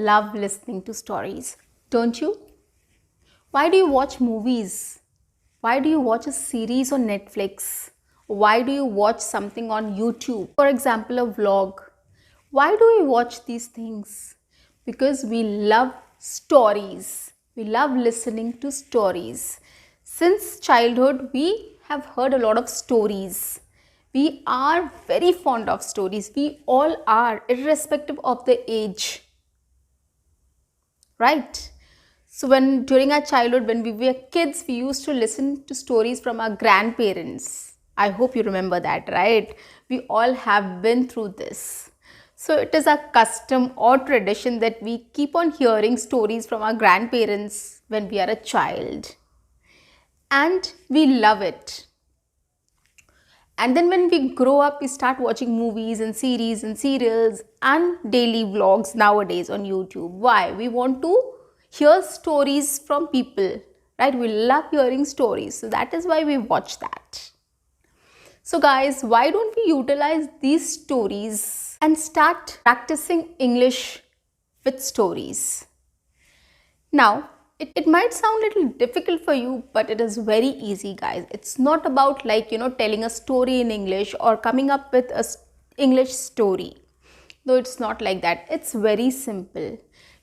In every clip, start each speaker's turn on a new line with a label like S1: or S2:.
S1: love listening to stories, don't you? Why do you watch movies? Why do you watch a series on Netflix? Why do you watch something on YouTube? For example, a vlog. Why do we watch these things? Because we love stories. We love listening to stories. Since childhood, we have heard a lot of stories. We are very fond of stories. We all are, irrespective of the age. Right? So during our childhood, when we were kids, we used to listen to stories from our grandparents. I hope you remember that, right? We all have been through this. So it is a custom or tradition that we keep on hearing stories from our grandparents when we are a child. And we love it. And then when we grow up, we start watching movies and series and serials and daily vlogs nowadays on YouTube. Why? We want to hear stories from people, right? We love hearing stories. So that is why we watch that. So guys, why don't we utilize these stories and start practicing English with stories? Now, it might sound a little difficult for you, but it is very easy, guys. It's not about telling a story in English or coming up with a English story. No, it's not like that. It's very simple.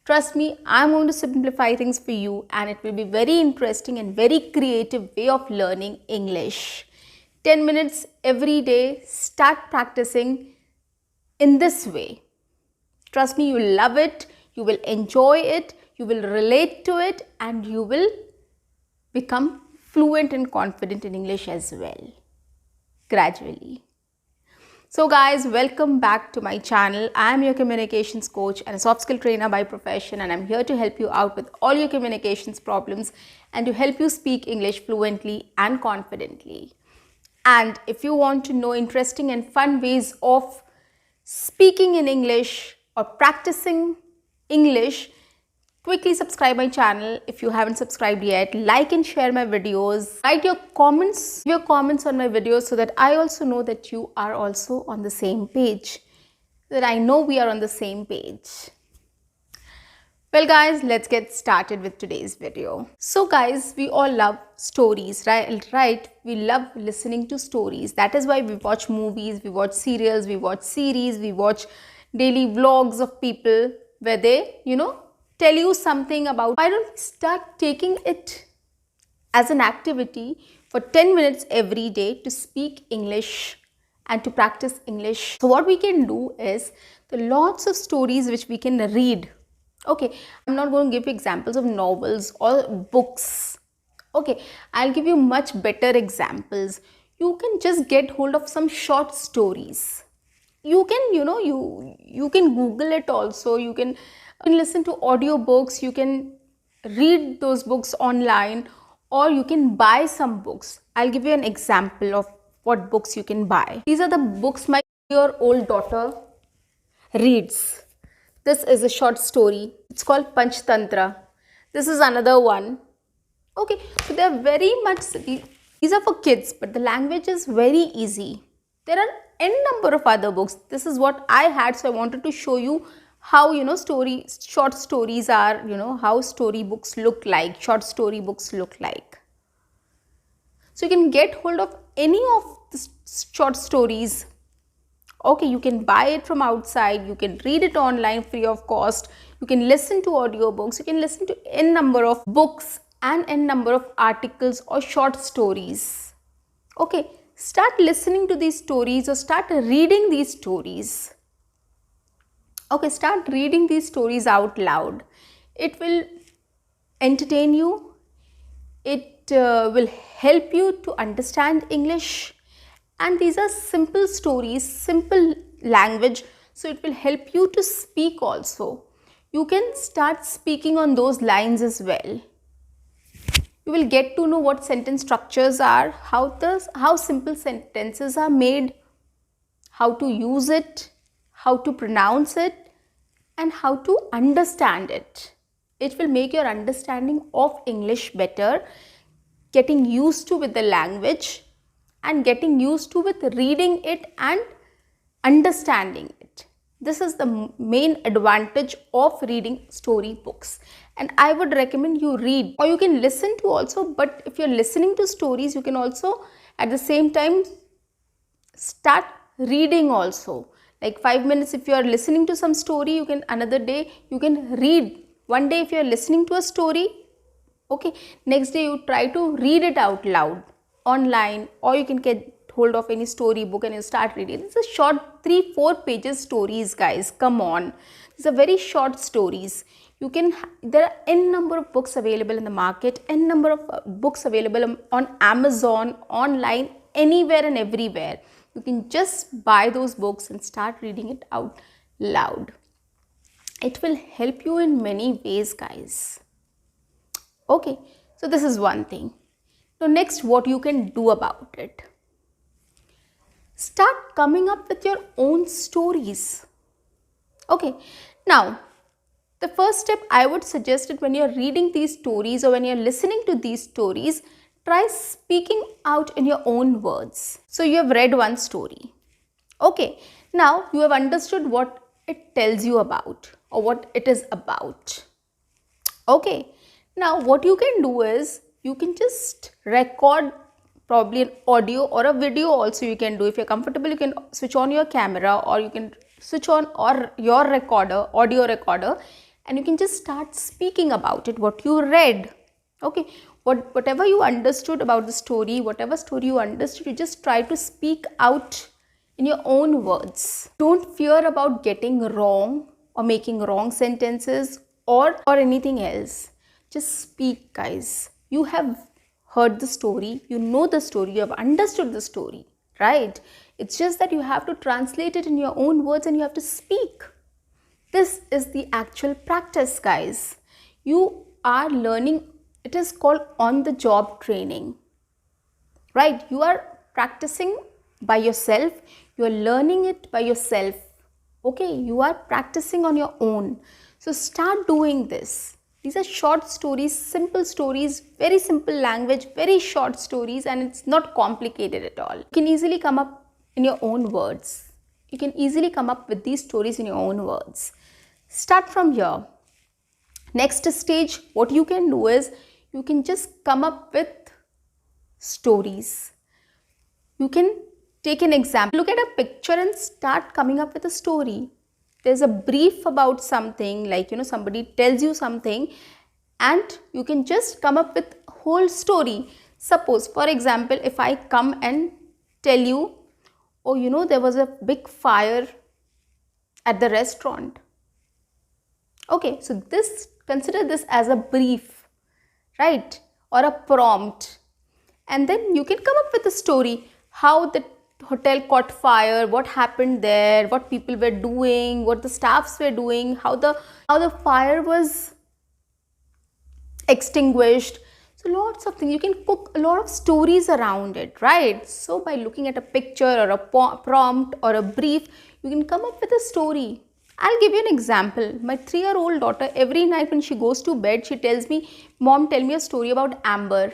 S1: Trust me, I'm going to simplify things for you, and it will be very interesting and very creative way of learning English. 10 minutes every day, start practicing in this way. Trust me, you will love it, you will enjoy it, you will relate to it, and you will become fluent and confident in English as well, gradually. So guys, welcome back to my channel. I am your communications coach and a soft skill trainer by profession, and I'm here to help you out with all your communications problems and to help you speak English fluently and confidently. And if you want to know interesting and fun ways of speaking in English or practicing English, quickly subscribe my channel if you haven't subscribed yet. Like and share my videos. Write your comments on my videos so that I also know that you are also on the same page. That I know we are on the same page. Well guys, let's get started with today's video. So guys, we all love stories, right? We love listening to stories. That is why we watch movies, we watch serials, we watch series, we watch daily vlogs of people where they, tell you something about. Why don't we start taking it as an activity for 10 minutes every day to speak English and to practice English? So what we can do is there are lots of stories which we can read. Okay, I'm not going to give examples of novels or books. Okay, I'll give you much better examples. You can just get hold of some short stories. You can, you can Google it also. You can listen to audiobooks. You can read those books online, or you can buy some books. I'll give you an example of what books you can buy. These are the books my 3-year-old daughter reads. This is a short story. It's called Panchtantra. This is another one. Okay, so they are very much, these are for kids, but the language is very easy. There are n number of other books. This is what I had, so I wanted to show you how, short stories are, how story books look like, short story books look like. So you can get hold of any of the short stories. Okay, you can buy it from outside, you can read it online free of cost, you can listen to audiobooks, you can listen to n number of books and n number of articles or short stories. Okay, start listening to these stories or start reading these stories. Okay, start reading these stories out loud. It will entertain you, it will help you to understand English. And these are simple stories, simple language, so it will help you to speak also. You can start speaking on those lines as well. You will get to know what sentence structures are, how simple sentences are made, how to use it, how to pronounce it, and how to understand it. It will make your understanding of English better, getting used to with the language, and getting used to with reading it and understanding it. This is the main advantage of reading story books, and I would recommend you read, or you can listen to also. But if you're listening to stories, you can also at the same time start reading also. Like 5 minutes if you are listening to some story, you can another day you can read. One day if you are listening to a story, okay, next day you try to read it out loud online, or you can get hold of any story book and you start reading. It's a short 3-4 pages stories, guys, come on. These are very short stories. You can, there are n number of books available in the market, n number of books available on Amazon, online, anywhere and everywhere. You can just buy those books and start reading it out loud. It will help you in many ways, guys. Okay, so this is one thing. Now next, what you can do about it. Start coming up with your own stories. Okay, now the first step I would suggest it, when you're reading these stories or when you're listening to these stories, try speaking out in your own words. So you have read one story. Okay, now you have understood what it tells you about or what it is about. Okay, now what you can do is you can just record probably an audio or a video also. You can do, if you're comfortable, you can switch on your camera, or you can switch on or your recorder, audio recorder, and you can just start speaking about it, what you read. Okay, whatever you understood about the story, whatever story you understood, you just try to speak out in your own words. Don't fear about getting wrong or making wrong sentences or anything else. Just speak, guys. You have heard the story, you know the story, you have understood the story, right? It's just that you have to translate it in your own words and you have to speak. This is the actual practice, guys. You are learning, it is called on the job training, right? You are practicing by yourself, you are learning it by yourself. Okay, you are practicing on your own. So start doing this. These are short stories, simple stories, very simple language, very short stories, and it's not complicated at all. You can easily come up in your own words. You can easily come up with these stories in your own words. Start from here. Next stage, what you can do is you can just come up with stories. You can take an example, look at a picture and start coming up with a story. There's a brief about something, like, somebody tells you something and you can just come up with a whole story. Suppose, for example, if I come and tell you, oh, there was a big fire at the restaurant. Okay, so consider this as a brief, right? Or a prompt. And then you can come up with a story, how the hotel caught fire, what happened there, what people were doing, what the staffs were doing, how the fire was extinguished. So lots of things. You can cook a lot of stories around it, right? So by looking at a picture or a prompt or a brief, you can come up with a story. I'll give you an example. My 3-year-old daughter, every night when she goes to bed, she tells me, "Mom, tell me a story about Amber."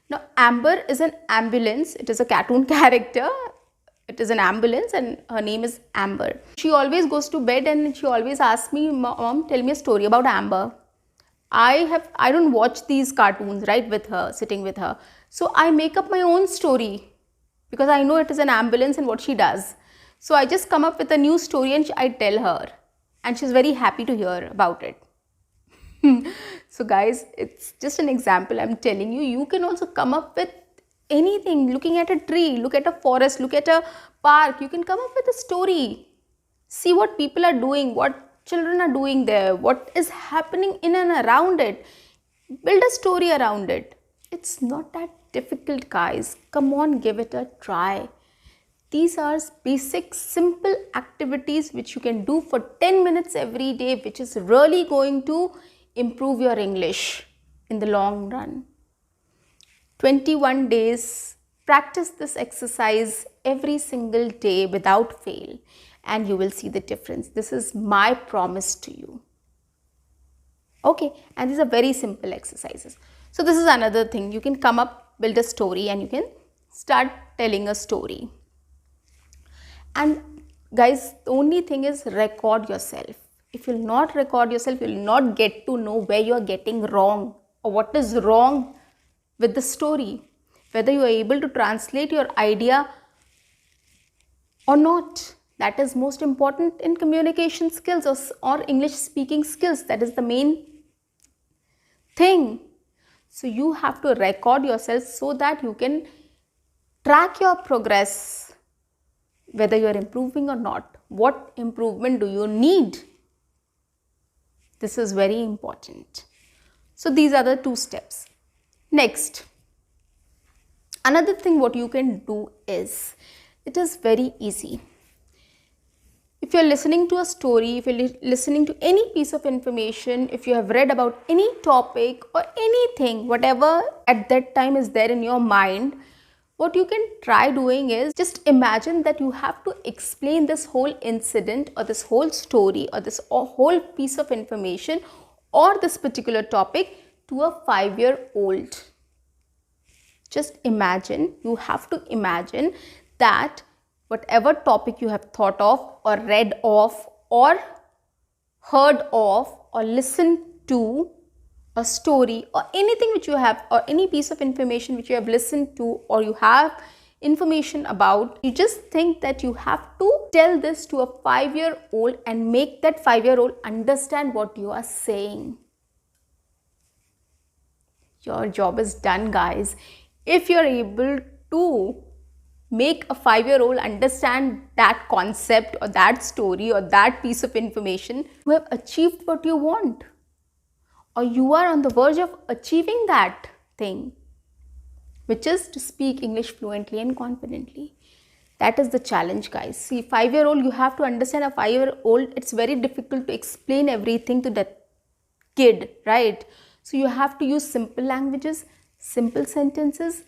S1: Now, Amber is an ambulance. It is a cartoon character. It is an ambulance and her name is Amber. She always goes to bed and she always asks me, "Mom, tell me a story about Amber." I don't watch these cartoons, right, with her, sitting with her. So I make up my own story because I know it is an ambulance and what she does. So I just come up with a new story and I tell her, and she's very happy to hear about it. So guys, it's just an example I'm telling you. You can also come up with anything. Looking at a tree, look at a forest, look at a park, you can come up with a story. See what people are doing, what children are doing there, what is happening in and around it. Build a story around it. It's not that difficult, guys. Come on, give it a try. These are basic, simple activities which you can do for 10 minutes every day, which is really going to improve your English in the long run. 21 days, practice this exercise every single day without fail, and you will see the difference. This is my promise to you. Okay, and these are very simple exercises. So this is another thing. You can come up, build a story, and you can start telling a story. And Guys, the only thing is record yourself. If you'll not record yourself, you'll not get to know where you're getting wrong or what is wrong with the story, whether you are able to translate your idea or not. That is most important in communication skills or English speaking skills. That is the main thing. So you have to record yourself so that you can track your progress, whether you are improving or not. What improvement do you need? This is very important. So these are the 2 steps. Next, another thing what you can do is, it is very easy. If you are listening to a story, if you are listening to any piece of information, if you have read about any topic or anything, whatever at that time is there in your mind, what you can try doing is just imagine that you have to explain this whole incident or this whole story or this whole piece of information or this particular topic to a 5-year-old. Just imagine, you have to imagine that whatever topic you have thought of or read of or heard of or listened to, a story or anything which you have, or any piece of information which you have listened to or you have information about, you just think that you have to tell this to a 5-year-old and make that 5-year-old understand what you are saying. Your job is done, guys. If you're able to make a 5-year-old understand that concept or that story or that piece of information, you have achieved what you want, or you are on the verge of achieving that thing, which is to speak English fluently and confidently. That is the challenge, guys. See, 5-year-old, you have to understand a 5-year-old, it's very difficult to explain everything to that kid, right? So you have to use simple languages, simple sentences,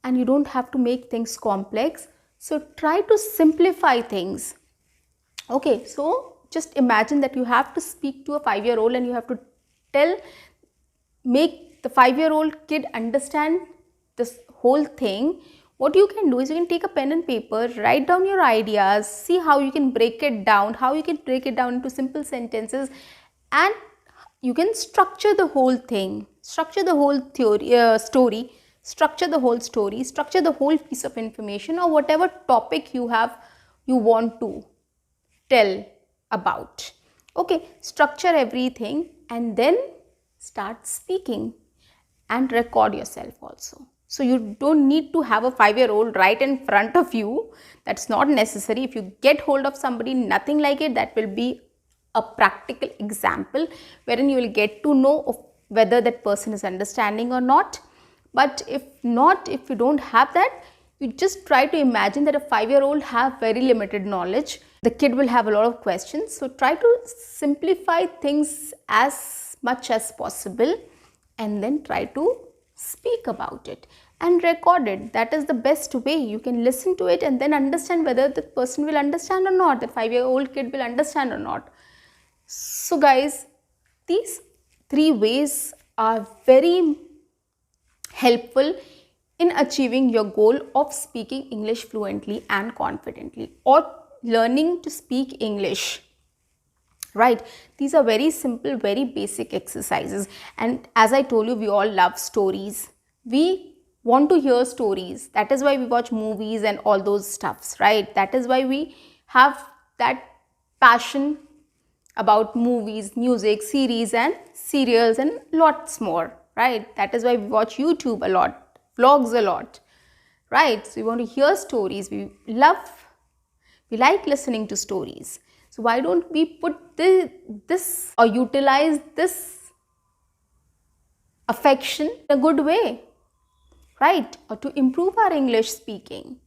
S1: and you don't have to make things complex. So try to simplify things. Okay, so just imagine that you have to speak to a 5-year-old and you have to make the 5-year-old kid understand this whole thing. What you can do is you can take a pen and paper, write down your ideas, see how you can break it down, into simple sentences, and you can structure the whole thing, structure the whole story, structure the whole story, structure the whole piece of information or whatever topic you want to tell about. Okay, structure everything and then start speaking and record yourself also. So you don't need to have a 5-year-old right in front of you. That's not necessary. If you get hold of somebody, nothing like it, that will be a practical example wherein you will get to know whether that person is understanding or not. But if not, if you don't have that, you just try to imagine that a 5-year-old have very limited knowledge. The kid will have a lot of questions. So try to simplify things as much as possible and then try to speak about it and record it. That is the best way. You can listen to it and then understand whether the person will understand or not, the 5-year-old kid will understand or not. So guys, these 3 ways are very helpful in achieving your goal of speaking English fluently and confidently or learning to speak English. Right? These are very simple, very basic exercises. And as I told you, we all love stories. We want to hear stories. That is why we watch movies and all those stuffs, right? That is why we have that passion about movies, music, series and serials and lots more, right? That is why we watch YouTube a lot, vlogs a lot, right? So we want to hear stories. We like listening to stories. So why don't we put this or utilize this affection in a good way, right? Or to improve our English speaking.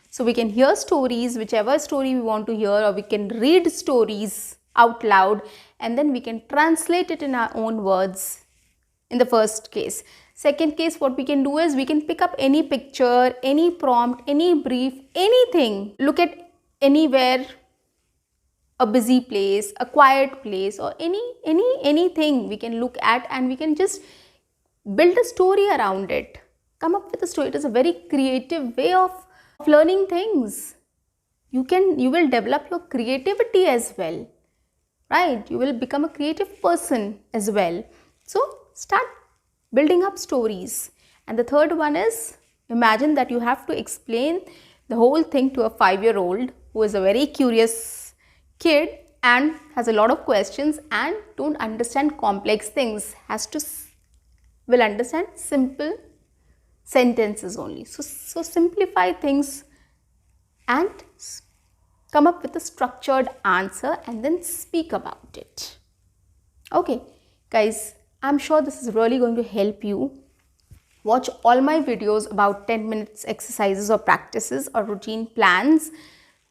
S1: So we can hear stories, whichever story we want to hear, or we can read stories out loud and then we can translate it in our own words in the first case. Second case, what we can do is we can pick up any picture, any prompt, any brief, anything. Look at anywhere, a busy place, a quiet place, or anything we can look at and we can just build a story around it. Come up with a story. It is a very creative way of learning things. you will develop your creativity as well, right? You will become a creative person as well. So start building up stories. And the third one is, imagine that you have to explain the whole thing to a 5-year-old who is a very curious kid and has a lot of questions and don't understand complex things, will understand simple sentences only. So simplify things and come up with a structured answer and then speak about it. Okay, guys, I'm sure this is really going to help you. Watch all my videos about 10 minutes exercises or practices or routine plans.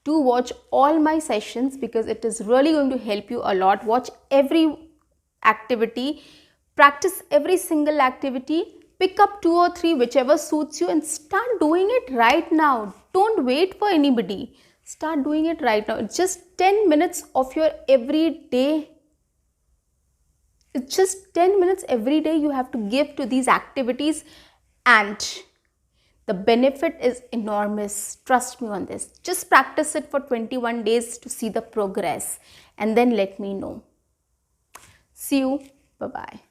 S1: Do watch all my sessions because it is really going to help you a lot. Watch every activity, practice every single activity, pick up 2 or 3 whichever suits you and start doing it right now. Don't wait for anybody. Start doing it right now. It's just 10 minutes of your everyday. It's just 10 minutes every day you have to give to these activities, and the benefit is enormous. Trust me on this. Just practice it for 21 days to see the progress and then let me know. See you. Bye-bye.